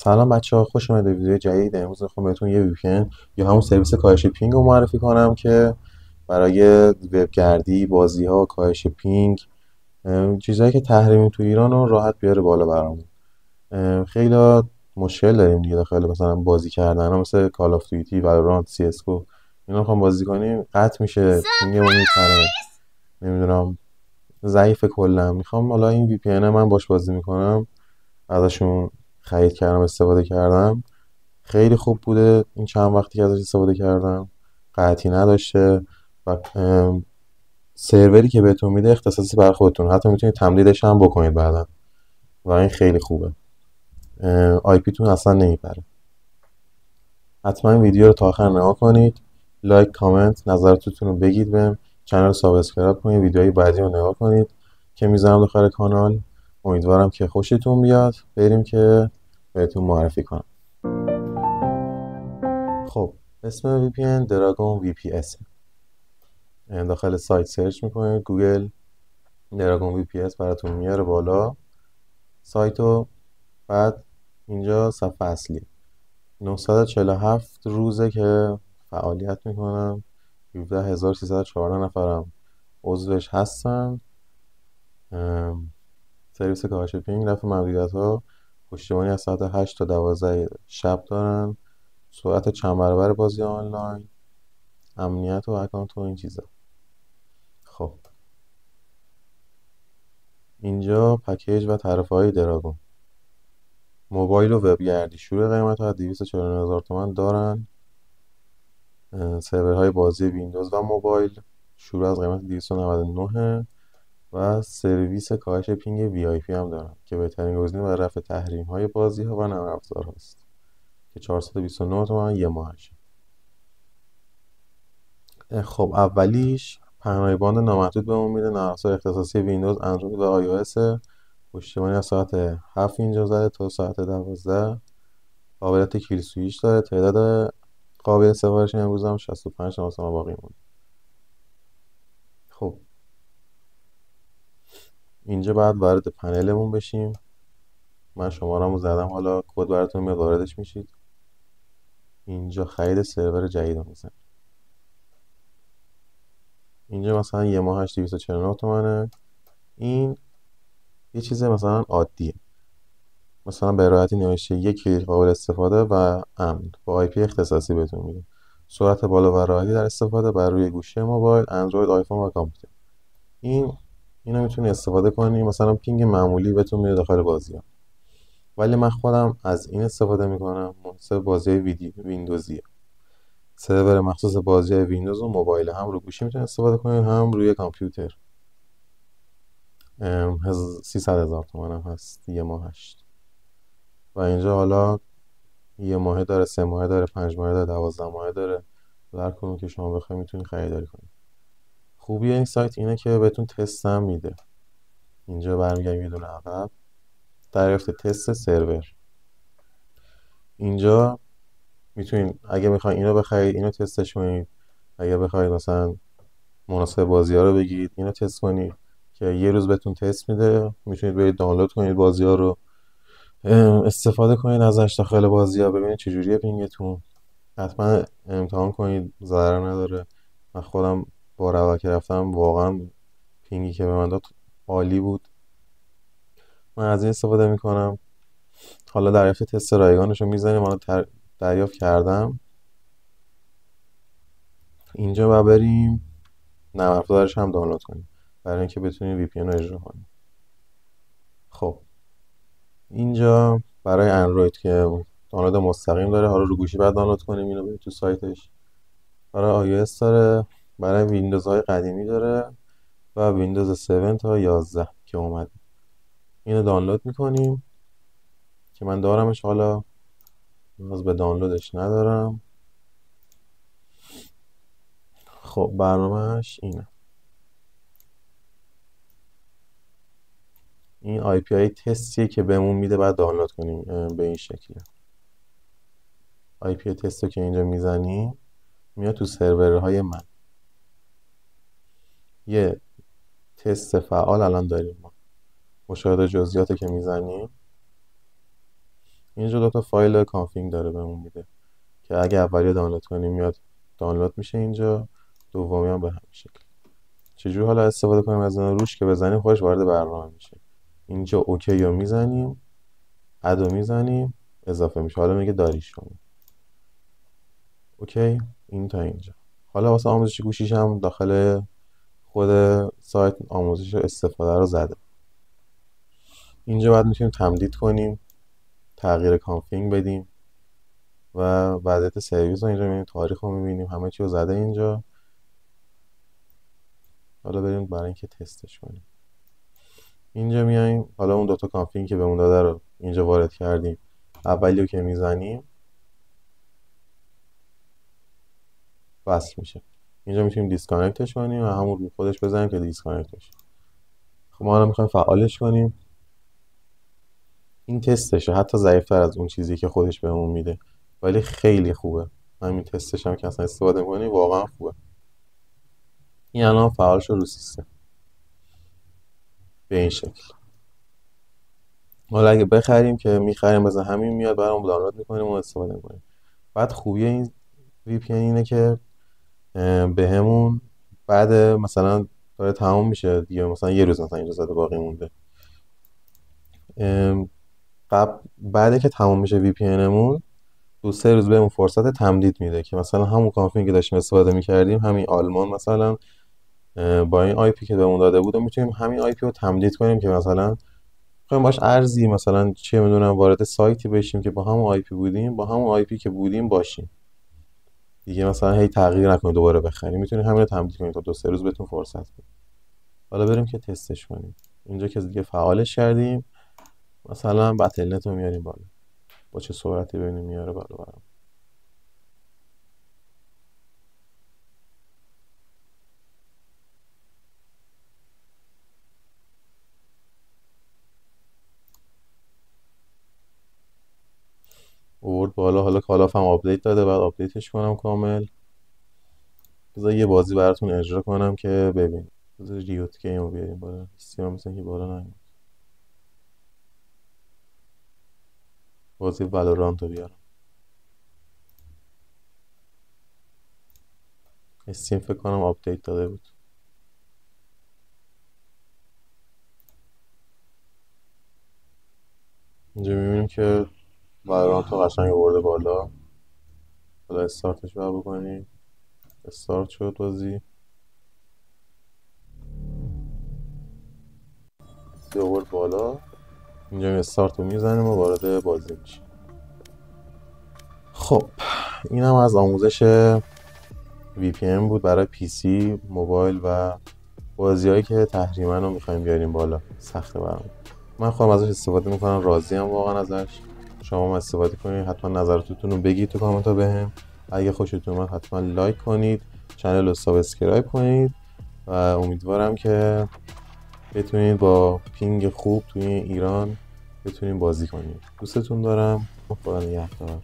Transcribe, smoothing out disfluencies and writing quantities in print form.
سلام بچه ها، خوش اومده ویدیو جدید. امروز میخوام بهتون یه VPN یا همون سرویس کاهش پینگ رو معرفی کنم که برای وبگردی، بازی ها، کاهش پینگ، چیزهایی که تحریمی تو ایران رو راحت بیاره بالا برامون. خیلی مشکل داریم دیگه داخل مثلا بازی کردن ها، مثل کال آف دیوتی، والورانت، سی اس کو. اینا میخوام بازی کنیم قطع میشه، پینگمون میپره، نمیدونم، ضعیف کلا. میخوام حالا این VPN من باش بازی میکنم، ازشون خرید کردم، استفاده کردم، خیلی خوب بوده این چند وقتی که ازش استفاده کردم، قطعی نداشته و سروری که بهتون میده اختصاصی برای خودتون، حتی میتونید تمدیدش هم بکنید بعدا و این خیلی خوبه. آی پی تون اصلا نمیپره. حتما این ویدیو رو تا آخر نگاه کنید، لایک، کامنت، نظراتتون رو بگید، بهم چنل رو سابسکرایب کنید، ویدیوهای بعدی رو نگاه کنید که میذارم داخل کانال. امیدوارم که خوشتون بیاد. بریم که بهتون معرفی کنم. خب، اسم VPN دراگون VPS. داخل سایت سرچ میکنید گوگل، دراگون VPS براتون میاره بالا سایتو. بعد اینجا صفحه اصلی 947 روزه که فعالیت میکنم، 17314 نفرم عضوش هستن. سرویس کاهش پینگ، رفع محدودیت ها، پشتیبانی از ساعت 8 تا 12 شب دارن، سرعت چند برابر بازی آنلاین، امنیت و اکانت و این چیزا. خب، اینجا پکیج و تعرفه های دراگون. موبایل و وبگردی شروع قیمت ها 249,000 تومان دارن. سرورهای بازی ویندوز و موبایل شروع از قیمت 299 و سرویس کاهش پینگ وی آی پی هم دارن که بهترین گزینه برای رفع تحریم های بازی ها و نرم افزار هست که 429 تومان یه ماهشه. خب، اولیش پهنای باند نامحدود بهمون میده، نرم افزار اختصاصی ویندوز، اندروید و آی او اس، پشتیبانی از ساعت 7 اینجا زده تا ساعت 12، قابلیت کیل سویچ داره، تعداد قابل سفارش امروز هم 65 تا مثلا باقی مونده. خب، اینجا بعد وارد پنلمون بشیم. من شماره‌مو زدم، حالا کد براتون میاد، واردش میشید. اینجا خرید سرور جدید رو میزنید. اینجا مثلا یه ماهش 249 تومنه. این یه چیز مثلا عادیه، مثلا به راحتی نوشته یک کلید قابل استفاده و امن با آی پی اختصاصی بهتون میده، سرعت بالا و راحتی در استفاده بر روی گوشی موبایل، اندروید، آیفون و کامپیوتر. اینو میتونی استفاده کنی، مثلا پینگ معمولی بهتون میده داخل بازی ها. ولی من خودم از این استفاده میکنم، مناسب بازی ویندوزیه. سرور مخصوص بازی ویندوز و موبایل، هم رو گوشی میتونی استفاده کنید هم روی کامپیوتر. 300,000 تومن هم هست یه ماهش. و اینجا حالا یه ماهه داره، 3 ماهه داره، 5 ماهه داره، 12 ماهه داره. هر کدوم که شما بخواید میتونید خریداری کنید. خوبی این سایت اینه که بهتون تست هم میده. اینجا برمیگردیم یه دونه عقب، دریافت تست سرور. اینجا میتونید اگه بخواید اینو بخرید اینو تستش کنید، اگه بخواید مثلا مناسب بازی ها رو بگیرید اینو تست کنید که یه روز بهتون تست میده. میتونید برید دانلود کنید بازی ها رو، استفاده کنید ازش داخل بازی ها، ببینید چجوریه پینگتون. حتما امتحان کنید، ضرر نداره. من خودم بار اول که رفتم واقعا پینگی که به من داد عالی بود. من از این استفاده میکنم. حالا دریافت تست رایگانش رو میزنیم. حالا دریافت کردم. اینجا و بریم نرم افزارش هم دانلود کنیم برای اینکه بتونیم وی پی ان رو اجرا کنیم. خب، اینجا برای اندروید که دانلود مستقیم داره، حالا رو گوشی بعد دانلود کنیم اینو بریم تو سایتش. برای آی او اس داره، برای ویندوز های قدیمی داره و ویندوز 7 تا 11 که اومده. اینو دانلود میکنیم که من دارمش، حالا نیاز به دانلودش ندارم. خب، برنامهش اینه. این آی پی آی تستیه که بهمون میده بعد دانلود کنیم. به این شکله. آی پی تست رو که اینجا میزنیم میاد تو سرورهای من. یه تست فعال الان داریم ما. مشاهده جزئیات که میزنیم اینجا دوتا فایل کانفیگ داره بهمون میده که اگه اولی دانلود کنیم میاد دانلود میشه اینجا، دومی هم به همین شکل. چجور حالا استفاده کنیم از این؟ روش که بزنیم خودش وارد برنامه میشه. اینجا اوکی رو میزنیم، اد رو میزنیم، اضافه میشه. حالا میگه داری شما. اوکی، این تا اینجا. حالا واسه آموزش گوشیش هم داخل خود سایت آموزش استفاده رو زده. اینجا باید میتونیم تمدید کنیم، تغییر کانفیگ بدیم و وضعیت سرویس رو اینجا میبینیم، تاریخ رو میبینیم، همه چی رو زده اینجا. حالا بریم برای اینکه تستش کنیم. اینجا میایم، حالا اون دوتا کانفیگ که بهمون داده رو اینجا وارد کردیم. اولی رو که میزنیم وصل میشه. اینجا میتونیم دیسکانکتش کنیم و همون رو خودش بزنیم که دیسکانکت بشه. خب ما الان میخوایم فعالش کنیم. این تستشه، حتی ضعیف‌تر از اون چیزی که خودش بهمون میده، ولی خیلی خوبه. همین تستش هم که اصلا استفاده کنی واقعا خوبه. این الان فعال شد رو سیستم به این شکل. حالا اگه بخریم که میخریم مثلا همین میاد برام دانلود میکنیم و استفاده میکنیم. بعد خوبی این وی پی اینه که بهمون بعد مثلا داره تمام میشه دیگه، مثلا یه روز مثلا اینجا زده باقی مونده، بعد که تمام میشه وی پی انمون 2-3 روز بهمون فرصت تمدید میده که مثلا همون کانفیگی که داشتیم استفاده میکردیم، همین آلمان مثلا با این آی پی که بهمون داده بود میتونیم همین آی پی رو تمدید کنیم که مثلا خواهیم باش ارزی مثلا چه میدونم وارد سایتی بشیم که با همون آی پی بودیم، با همون آی پی که بودیم باشیم دیگه، مثلا هی تغییر نکنید دوباره بخریم، میتونید همین رو تمدید کنید تا 2-3 روز بهتون فرصت بده. حالا بریم که تستش کنیم. اینجا که دیگه فعالش کردیم، مثلا بتل نت رو میاریم بالا، با چه سرعتی ببینیم میاره بالا برام. اوورد بالا. حالا کالاف هم آپدیت داده، بعد آپدیتش کنم کامل. بذار یه بازی براتون اجرا کنم که ببین. بذار ریوت گیم رو بیاریم بالا. سیما مثلا که بالا نمید. بازی والورانت رو بیارم. استیم فکر کنم آپدیت داده بود. اینجا میبینیم که والورانت رو قشنگ آورده بالا. حالا استارتش باید بکنیم. استارت شد بازی. آورد بالا. اینجا استارت رو میزنیم و وارد بازی میشیم. خب این هم از آموزش VPN بود برای PC، موبایل و بازی‌هایی که تحریما رو می‌خوایم بیاریم بالا. سخته برام. من خودم ازش استفاده می‌کنم، راضیم واقعا ازش. شما هم استفاده کنید، حتما نظراتتون رو بگید تو کامنت‌ها بهم. اگه خوشتون اومد حتما لایک کنید، کانال رو سابسکرایب کنید و امیدوارم که بتونید با پینگ خوب توی ایران بتونید بازی کنید. دوستتون دارم. خدا نگهدار.